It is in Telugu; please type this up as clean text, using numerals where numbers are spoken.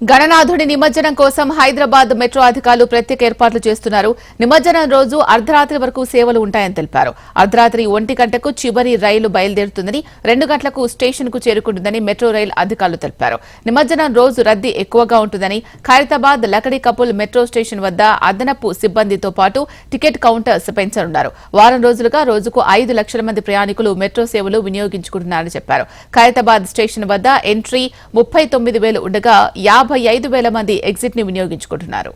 గణనాథుడి నిమజ్జనం కోసం హైదరాబాద్ మెట్రో అధికారులు ప్రత్యేక ఏర్పాట్లు చేస్తున్నారు. నిమజ్జనం రోజు అర్ధరాత్రి వరకు సేవలు ఉంటాయని తెలిపారు. అర్ధరాత్రి 1 గంటకు చివరి రైలు బయలుదేరుతుందని, 2 గంటలకు స్టేషన్ కు చేరుకుంటుందని మెట్రో రైలు అధికారులు తెలిపారు. నిమజ్జనం రోజు రద్దీ ఎక్కువగా ఉంటుందని, ఖైరతాబాద్ లకడీ కపుల్ మెట్రో స్టేషన్ వద్ద అదనపు సిబ్బందితో పాటు టికెట్ కౌంటర్స్ పెంచనున్నారు. వారం రోజులుగా రోజుకు 5 లక్షల మంది ప్రయాణికులు మెట్రో సేవలు వినియోగించుకుంటున్నారని చెప్పారు. ఖైరతాబాద్ స్టేషన్ వద్ద ఎంట్రీ 39,000 ఉండగా 55,000 మంది ఎగ్జిట్ ని వినియోగించుకుంటున్నారు.